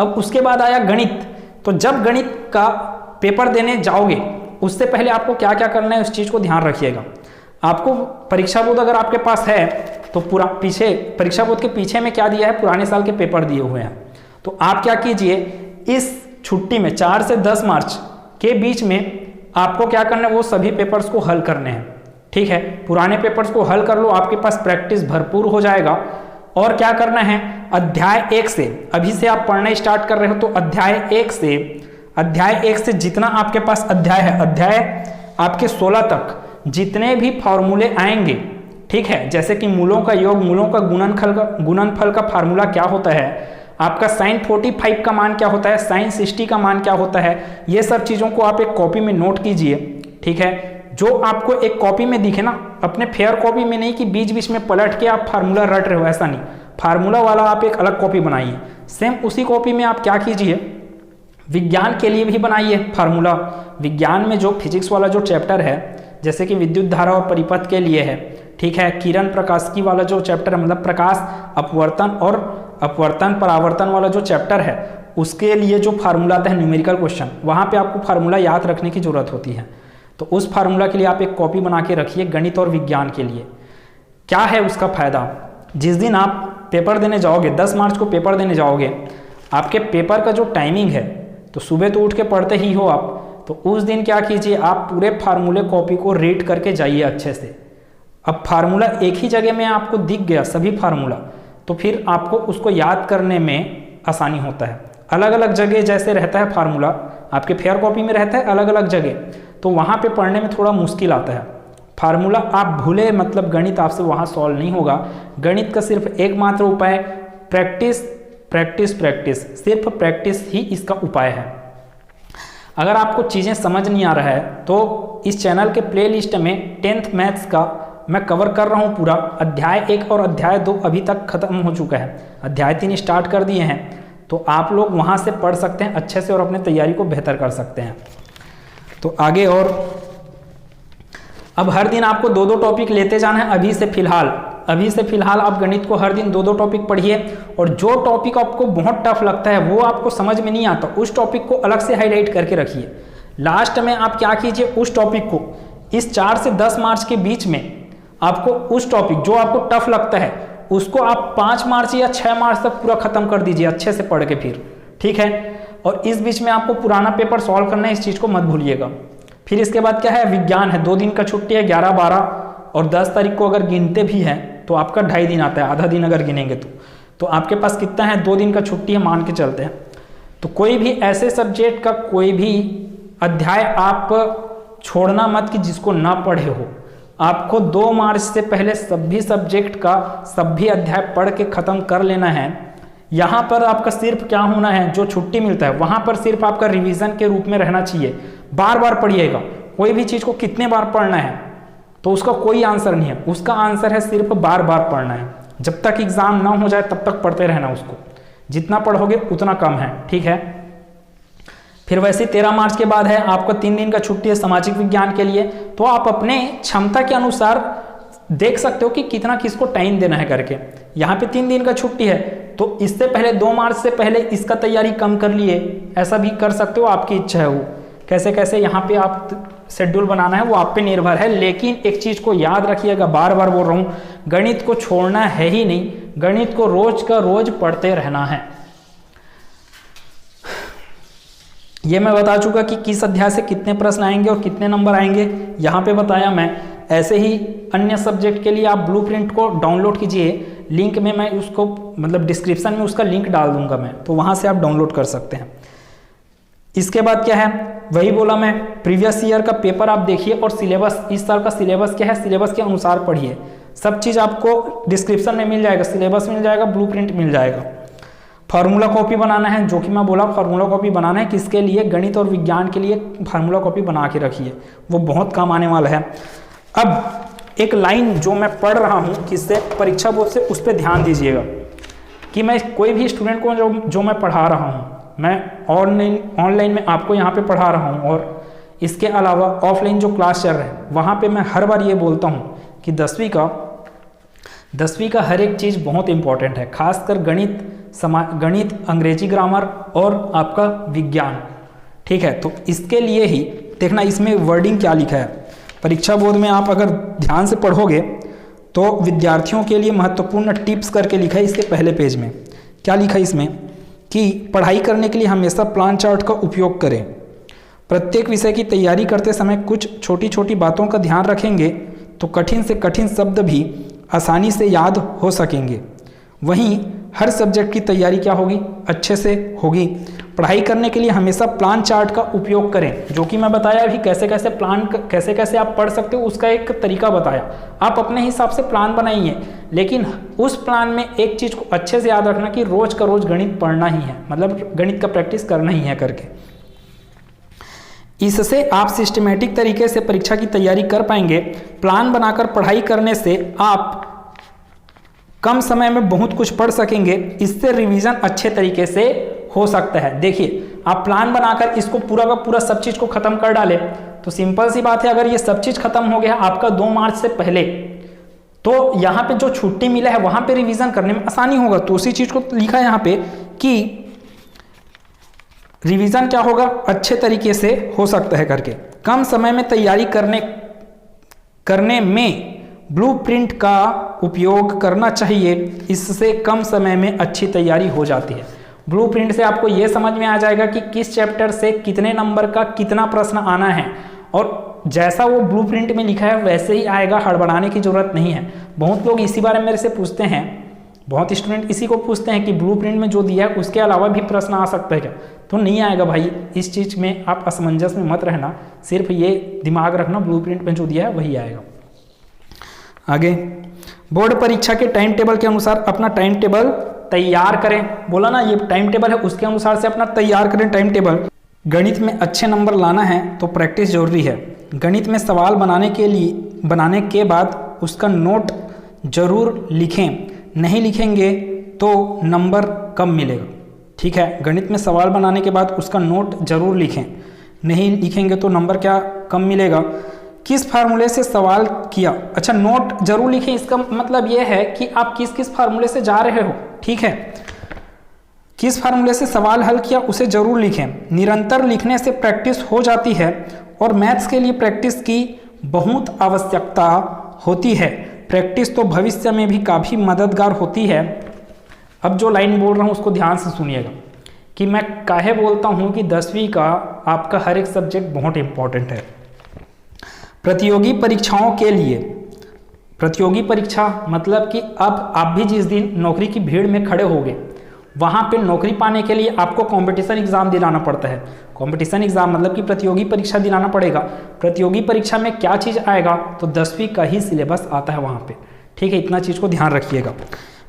अब उसके बाद आया गणित, तो जब गणित का पेपर देने जाओगे उससे पहले आपको क्या क्या करना है उस चीज को ध्यान रखिएगा। आपको परीक्षा बोर्ड अगर आपके पास है तो पूरा पीछे परीक्षा बोर्ड के पीछे में क्या दिया है, पुराने साल के पेपर दिए हुए हैं। तो आप क्या कीजिए, इस छुट्टी में 4 से 10 मार्च के बीच में आपको क्या करना है, वो सभी पेपर्स को हल करने हैं। ठीक है, पुराने पेपर्स को हल कर लो, आपके पास प्रैक्टिस भरपूर हो जाएगा। और क्या करना है, अध्याय 1 से, अभी से आप पढ़ना स्टार्ट कर रहे हो तो अध्याय 1 से जितना आपके पास अध्याय है, अध्याय आपके 16 तक जितने भी फॉर्मूले आएंगे, ठीक है, जैसे कि मूलों का योग, मूलों का गुणनफल का फार्मूला क्या होता है, आपका साइन 45 का मान क्या होता है, साइन 60 का मान क्या होता है, ये सब चीजों को आप एक कॉपी में नोट कीजिए। ठीक है, जो आपको एक कॉपी में दिखे ना, अपने फेयर कॉपी में नहीं कि बीच बीच में पलट के आप फार्मूला रट रहे हो, ऐसा नहीं, फार्मूला वाला आप एक अलग कॉपी बनाइए। सेम उसी कॉपी में आप क्या कीजिए, विज्ञान के लिए भी बनाइए फार्मूला। विज्ञान में जो फिजिक्स वाला जो चैप्टर है, जैसे कि विद्युत धारा और परिपथ के लिए है, ठीक है, किरण प्रकाशिकी वाला जो चैप्टर है, मतलब प्रकाश अपवर्तन परावर्तन वाला जो चैप्टर है, उसके लिए जो फार्मूला आता है न्यूमेरिकल क्वेश्चन, वहां पे आपको फार्मूला याद रखने की जरूरत होती है। तो उस फार्मूला के लिए आप एक कॉपी बना के रखिए गणित और विज्ञान के लिए। क्या है उसका फायदा, जिस दिन आप पेपर देने जाओगे, 10 मार्च को पेपर देने जाओगे, आपके पेपर का जो टाइमिंग है, तो सुबह तो उठ के पढ़ते ही हो आप, तो उस दिन क्या कीजिए, आप पूरे फार्मूले कॉपी को रीड करके जाइए अच्छे से। अब फार्मूला एक ही जगह में आपको दिख गया सभी फार्मूला, तो फिर आपको उसको याद करने में आसानी होता है। अलग अलग जगह जैसे रहता है फार्मूला, आपके फेयर कॉपी में रहता है अलग अलग जगह, तो वहाँ पे पढ़ने में थोड़ा मुश्किल आता है। फार्मूला आप भूले मतलब गणित आपसे वहाँ सॉल्व नहीं होगा। गणित का सिर्फ एकमात्र उपाय प्रैक्टिस प्रैक्टिस प्रैक्टिस, सिर्फ प्रैक्टिस ही इसका उपाय है। अगर आपको चीज़ें समझ नहीं आ रहा है तो इस चैनल के प्लेलिस्ट में 10th मैथ्स का मैं कवर कर रहा हूँ पूरा। अध्याय 1 और अध्याय 2 अभी तक खत्म हो चुका है, अध्याय 3 स्टार्ट कर दिए हैं, तो आप लोग वहाँ से पढ़ सकते हैं अच्छे से और अपने तैयारी को बेहतर कर सकते हैं। तो आगे और अब हर दिन आपको 2-2 टॉपिक लेते जाना है। अभी से फिलहाल आप गणित को हर दिन 2-2 टॉपिक पढ़िए, और जो टॉपिक आपको बहुत टफ लगता है, वो आपको समझ में नहीं आता, उस टॉपिक को अलग से हाईलाइट करके रखिए। लास्ट में आप क्या कीजिए, उस टॉपिक को इस 4 से 10 मार्च के बीच में आपको उस टॉपिक जो आपको टफ लगता है उसको आप 5 मार्च या 6 मार्च तक पूरा खत्म कर दीजिए अच्छे से पढ़ के फिर, ठीक है। और इस बीच में आपको पुराना पेपर सॉल्व करना है, इस चीज़ को मत भूलिएगा। फिर इसके बाद क्या है, विज्ञान है, 2 दिन का छुट्टी है, 11, 12 और 10 तारीख को अगर गिनते भी हैं तो आपका 2.5 दिन आता है, आधा दिन अगर गिनेंगे तो आपके पास कितना है, 2 दिन का छुट्टी है मान के चलते हैं। तो कोई भी ऐसे सब्जेक्ट का कोई भी अध्याय आप छोड़ना मत कि जिसको ना पढ़े हो। आपको 2 मार्च से पहले सभी सब्जेक्ट का सभी अध्याय पढ़ के खत्म कर लेना है। यहाँ पर आपका सिर्फ क्या होना है, जो छुट्टी मिलता है वहाँ पर सिर्फ आपका रिवीजन के रूप में रहना चाहिए। बार बार पढ़िएगा, कोई भी चीज़ को कितने बार पढ़ना है तो उसका कोई आंसर नहीं है, उसका आंसर है सिर्फ बार बार पढ़ना है। जब तक एग्जाम ना हो जाए तब तक पढ़ते रहना, उसको जितना पढ़ोगे उतना कम है, ठीक है। फिर वैसे 13 मार्च के बाद है आपको 3 दिन का छुट्टी है सामाजिक विज्ञान के लिए, तो आप अपने क्षमता के अनुसार देख सकते हो कि कितना किसको टाइम देना है करके। यहाँ पे 3 दिन का छुट्टी है, तो इससे पहले 2 मार्च से पहले इसका तैयारी कम कर लिए, ऐसा भी कर सकते हो, आपकी इच्छा है वो कैसे कैसे यहाँ पे आप शेड्यूल बनाना है वो आप पे निर्भर है। लेकिन एक चीज को याद रखिएगा, बार बार बोल रहा हूँ, गणित को छोड़ना है ही नहीं, गणित को रोज का रोज पढ़ते रहना है। ये मैं बता चुका कि किस अध्याय से कितने प्रश्न आएंगे और कितने नंबर आएंगे, यहाँ पे बताया मैं। ऐसे ही अन्य सब्जेक्ट के लिए आप ब्लूप्रिंट को डाउनलोड कीजिए, लिंक में मैं उसको मतलब डिस्क्रिप्शन में उसका लिंक डाल दूंगा मैं, तो वहाँ से आप डाउनलोड कर सकते हैं। इसके बाद क्या है, वही बोला मैं, प्रीवियस ईयर का पेपर आप देखिए और सिलेबस, इस साल का सिलेबस क्या है, सिलेबस के अनुसार पढ़िए। सब चीज़ आपको डिस्क्रिप्शन में मिल जाएगा, सिलेबस मिल जाएगा, ब्लूप्रिंट मिल जाएगा। फार्मूला कॉपी बनाना है, जो कि मैं बोला फार्मूला कॉपी बनाना है किसके लिए, गणित और विज्ञान के लिए फार्मूला कॉपी बना के रखिए, वो बहुत काम आने वाला है। अब एक लाइन जो मैं पढ़ रहा हूँ किससे, परीक्षा बोर्ड से, उस पर ध्यान दीजिएगा कि मैं कोई भी स्टूडेंट को जो मैं पढ़ा रहा हूँ, मैं ऑनलाइन में आपको यहाँ पे पढ़ा रहा हूँ, और इसके अलावा ऑफलाइन जो क्लास चल रहे हैं वहाँ पे मैं हर बार ये बोलता हूँ कि 10वीं का हर एक चीज़ बहुत इंपॉर्टेंट है, खासकर गणित, अंग्रेजी ग्रामर और आपका विज्ञान, ठीक है। तो इसके लिए ही देखना इसमें वर्डिंग क्या लिखा है। परीक्षा बोर्ड में आप अगर ध्यान से पढ़ोगे तो विद्यार्थियों के लिए महत्वपूर्ण टिप्स करके लिखा है इसके पहले पेज में। क्या लिखा है इसमें कि पढ़ाई करने के लिए हमेशा प्लान चार्ट का उपयोग करें, प्रत्येक विषय की तैयारी करते समय कुछ छोटी छोटी बातों का ध्यान रखेंगे तो कठिन से कठिन शब्द भी आसानी से याद हो सकेंगे। वहीं हर सब्जेक्ट की तैयारी क्या होगी, अच्छे से होगी। पढ़ाई करने के लिए हमेशा प्लान चार्ट का उपयोग करें, जो कि मैं बताया अभी कैसे कैसे आप पढ़ सकते हो, उसका एक तरीका बताया। आप अपने हिसाब से प्लान बनाइए, लेकिन उस प्लान में एक चीज़ को अच्छे से याद रखना कि रोज का रोज गणित पढ़ना ही है, मतलब गणित का प्रैक्टिस करना ही है करके। इससे आप सिस्टमेटिक तरीके से परीक्षा की तैयारी कर पाएंगे। प्लान बनाकर पढ़ाई करने से आप कम समय में बहुत कुछ पढ़ सकेंगे, इससे रिवीजन अच्छे तरीके से हो सकता है। देखिए, आप प्लान बनाकर इसको पूरा का पूरा सब चीज़ को ख़त्म कर डालें तो सिंपल सी बात है, अगर ये सब चीज़ खत्म हो गया आपका 2 मार्च से पहले, तो यहाँ पे जो छुट्टी मिला है वहाँ पे रिवीजन करने में आसानी होगा। तो उसी चीज़ को लिखा है यहाँ पे कि रिवीजन क्या होगा, अच्छे तरीके से हो सकता है करके। कम समय में तैयारी करने में ब्लूप्रिंट का उपयोग करना चाहिए, इससे कम समय में अच्छी तैयारी हो जाती है। ब्लूप्रिंट से आपको यह समझ में आ जाएगा कि किस चैप्टर से कितने नंबर का कितना प्रश्न आना है, और जैसा वो ब्लूप्रिंट में लिखा है वैसे ही आएगा, हड़बड़ाने की जरूरत नहीं है। बहुत लोग इसी बारे में मेरे से पूछते हैं, बहुत स्टूडेंट इसी को पूछते हैं कि ब्लूप्रिंट में जो दिया है उसके अलावा भी प्रश्न आ सकता है क्या, तो नहीं आएगा भाई। इस चीज़ में आप असमंजस में मत रहना, सिर्फ ये दिमाग रखना ब्लूप्रिंट में जो दिया है वही आएगा। आगे, बोर्ड परीक्षा के टाइम टेबल के अनुसार अपना टाइम टेबल तैयार करें। बोला ना, ये टाइम टेबल है, उसके अनुसार से अपना तैयार करें टाइम टेबल। गणित में अच्छे नंबर लाना है तो प्रैक्टिस जरूरी है। गणित में सवाल बनाने के बाद उसका नोट जरूर लिखें, नहीं लिखेंगे तो नंबर कम मिलेगा, ठीक है। गणित में सवाल बनाने के बाद उसका नोट जरूर लिखें, नहीं लिखेंगे तो नंबर क्या कम मिलेगा। किस फार्मूले से सवाल किया, अच्छा नोट जरूर लिखें, इसका मतलब यह है कि आप किस किस फार्मूले से जा रहे हो, ठीक है। किस फार्मूले से सवाल हल किया उसे जरूर लिखें। निरंतर लिखने से प्रैक्टिस हो जाती है और मैथ्स के लिए प्रैक्टिस की बहुत आवश्यकता होती है। प्रैक्टिस तो भविष्य में भी काफ़ी मददगार होती है। अब जो लाइन बोल रहा हूँ उसको ध्यान से सुनिएगा कि मैं काहे बोलता हूँ कि 10वीं का आपका हर एक सब्जेक्ट बहुत इंपॉर्टेंट है। प्रतियोगी परीक्षाओं के लिए, प्रतियोगी परीक्षा मतलब कि अब आप भी जिस दिन नौकरी की भीड़ में खड़े होगे, वहाँ पे नौकरी पाने के लिए आपको कंपटीशन एग्ज़ाम दिलाना पड़ता है। कंपटीशन एग्ज़ाम मतलब कि प्रतियोगी परीक्षा दिलाना पड़ेगा। प्रतियोगी परीक्षा में क्या चीज़ आएगा, तो 10वीं का ही सिलेबस आता है वहाँ पे, ठीक है। इतना चीज़ को ध्यान रखिएगा।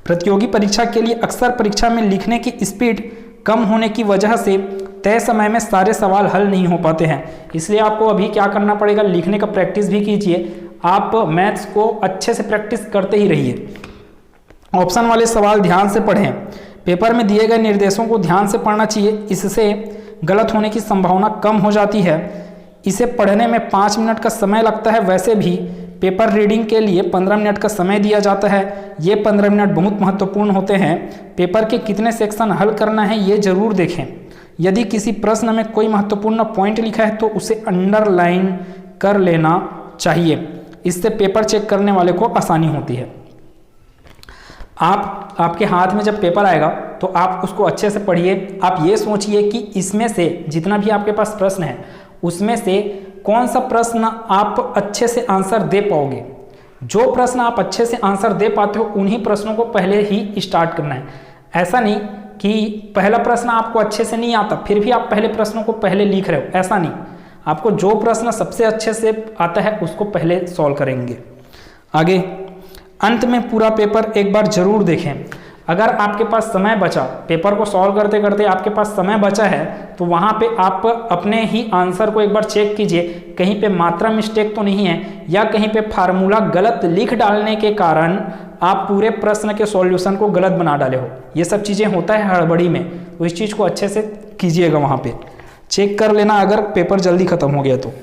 प्रतियोगी परीक्षा के लिए अक्सर परीक्षा में लिखने की स्पीड कम होने की वजह से तय समय में सारे सवाल हल नहीं हो पाते हैं, इसलिए आपको अभी क्या करना पड़ेगा, लिखने का प्रैक्टिस भी कीजिए। आप मैथ्स को अच्छे से प्रैक्टिस करते ही रहिए। ऑप्शन वाले सवाल ध्यान से पढ़ें। पेपर में दिए गए निर्देशों को ध्यान से पढ़ना चाहिए, इससे गलत होने की संभावना कम हो जाती है। इसे पढ़ने में 5 मिनट का समय लगता है, वैसे भी पेपर रीडिंग के लिए 15 मिनट का समय दिया जाता है। ये 15 मिनट बहुत महत्वपूर्ण होते हैं। पेपर के कितने सेक्शन हल करना है ये जरूर देखें। यदि किसी प्रश्न में कोई महत्वपूर्ण पॉइंट लिखा है तो उसे अंडरलाइन कर लेना चाहिए, इससे पेपर चेक करने वाले को आसानी होती है। आपके हाथ में जब पेपर आएगा तो आप उसको अच्छे से पढ़िए। आप ये सोचिए कि इसमें से जितना भी आपके पास प्रश्न है उसमें से कौन सा प्रश्न आप अच्छे से आंसर दे पाओगे। जो प्रश्न आप अच्छे से आंसर दे पाते हो उन्हीं प्रश्नों को पहले ही स्टार्ट करना है। ऐसा नहीं कि पहला प्रश्न आपको अच्छे से नहीं आता फिर भी आप पहले प्रश्नों को पहले लिख रहे हो, ऐसा नहीं। आपको जो प्रश्न सबसे अच्छे से आता है उसको पहले सॉल्व करेंगे। आगे अंत में पूरा पेपर एक बार जरूर देखें। अगर आपके पास समय बचा, पेपर को सॉल्व करते करते आपके पास समय बचा है, तो वहाँ पे आप अपने ही आंसर को एक बार चेक कीजिए, कहीं पे मात्रा मिस्टेक तो नहीं है या कहीं पे फार्मूला गलत लिख डालने के कारण आप पूरे प्रश्न के सॉल्यूशन को गलत बना डाले हो। ये सब चीज़ें होता है हड़बड़ी में, तो इस चीज़ को अच्छे से कीजिएगा, वहाँ पे चेक कर लेना अगर पेपर जल्दी खत्म हो गया तो।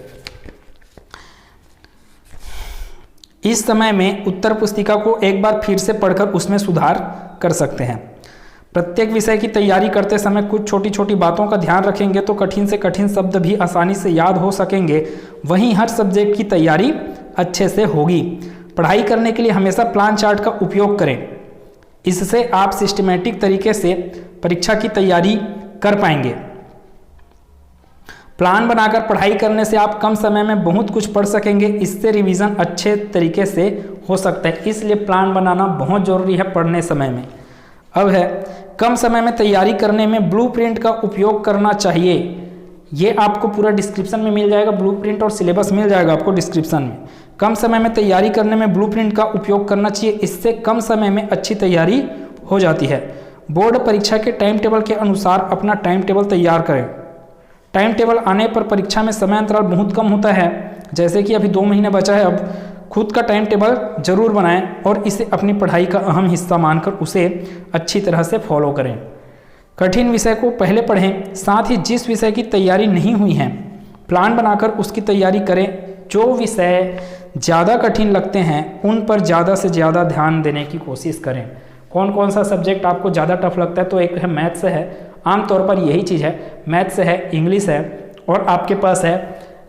इस समय में उत्तर पुस्तिका को एक बार फिर से पढ़कर उसमें सुधार कर सकते हैं। प्रत्येक विषय की तैयारी करते समय कुछ छोटी छोटी बातों का ध्यान रखेंगे तो कठिन से कठिन शब्द भी आसानी से याद हो सकेंगे। वहीं हर सब्जेक्ट की तैयारी अच्छे से होगी। पढ़ाई करने के लिए हमेशा प्लान चार्ट का उपयोग करें, इससे आप सिस्टमेटिक तरीके से परीक्षा की तैयारी कर पाएंगे। प्लान बनाकर पढ़ाई करने से आप कम समय में बहुत कुछ पढ़ सकेंगे, इससे रिवीजन अच्छे तरीके से हो सकता है। इसलिए प्लान बनाना बहुत ज़रूरी है पढ़ने समय में। अब है कम समय में तैयारी करने में ब्लूप्रिंट का उपयोग करना चाहिए। ये आपको पूरा डिस्क्रिप्शन में मिल जाएगा, ब्लूप्रिंट और सिलेबस मिल जाएगा आपको डिस्क्रिप्शन में। कम समय में तैयारी करने में ब्लूप्रिंट का उपयोग करना चाहिए, इससे कम समय में अच्छी तैयारी हो जाती है। बोर्ड परीक्षा के टाइम टेबल के अनुसार अपना टाइम टेबल तैयार करें। टाइम टेबल आने पर परीक्षा में समय अंतराल बहुत कम होता है, जैसे कि अभी 2 महीने बचा है। अब खुद का टाइम टेबल जरूर बनाएं और इसे अपनी पढ़ाई का अहम हिस्सा मानकर उसे अच्छी तरह से फॉलो करें। कठिन विषय को पहले पढ़ें, साथ ही जिस विषय की तैयारी नहीं हुई है प्लान बनाकर उसकी तैयारी करें। जो विषय ज़्यादा कठिन लगते हैं उन पर ज़्यादा से ज़्यादा ध्यान देने की कोशिश करें। कौन कौन सा सब्जेक्ट आपको ज़्यादा टफ लगता है, तो एक है मैथ्स है, आमतौर पर यही चीज़ है, मैथ्स है, इंग्लिश है और आपके पास है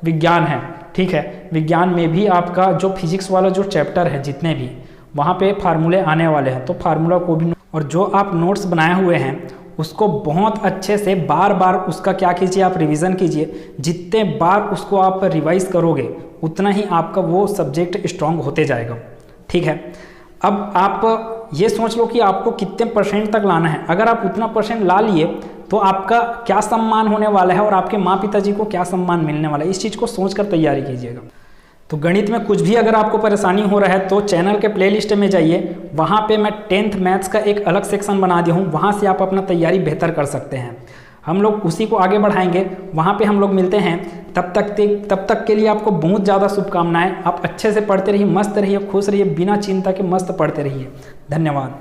विज्ञान है। ठीक है, विज्ञान में भी आपका जो फिजिक्स वाला जो चैप्टर है जितने भी वहाँ पे फार्मूले आने वाले हैं, तो फार्मूला को भी और जो आप नोट्स बनाए हुए हैं उसको बहुत अच्छे से बार बार उसका क्या कीजिए, आप रिवीजन कीजिए। जितने बार उसको आप रिवाइज करोगे उतना ही आपका वो सब्जेक्ट स्ट्रांग होते जाएगा। ठीक है, अब आप ये सोच लो कि आपको कितने % तक लाना है। अगर आप उतना % ला लिए तो आपका क्या सम्मान होने वाला है और आपके माँ पिताजी को क्या सम्मान मिलने वाला है, इस चीज़ को सोचकर तैयारी कीजिएगा। तो गणित में कुछ भी अगर आपको परेशानी हो रहा है तो चैनल के प्लेलिस्ट में जाइए, वहाँ पे मैं 10th मैथ्स का एक अलग सेक्शन बना दिया हूँ, वहाँ से आप अपना तैयारी बेहतर कर सकते हैं। हम लोग उसी को आगे बढ़ाएंगे, वहाँ पे हम लोग मिलते हैं। तब तक के लिए आपको बहुत ज़्यादा शुभकामनाएं। आप अच्छे से पढ़ते रहिए, मस्त रहिए, खुश रहिए, बिना चिंता के मस्त पढ़ते रहिए। धन्यवाद।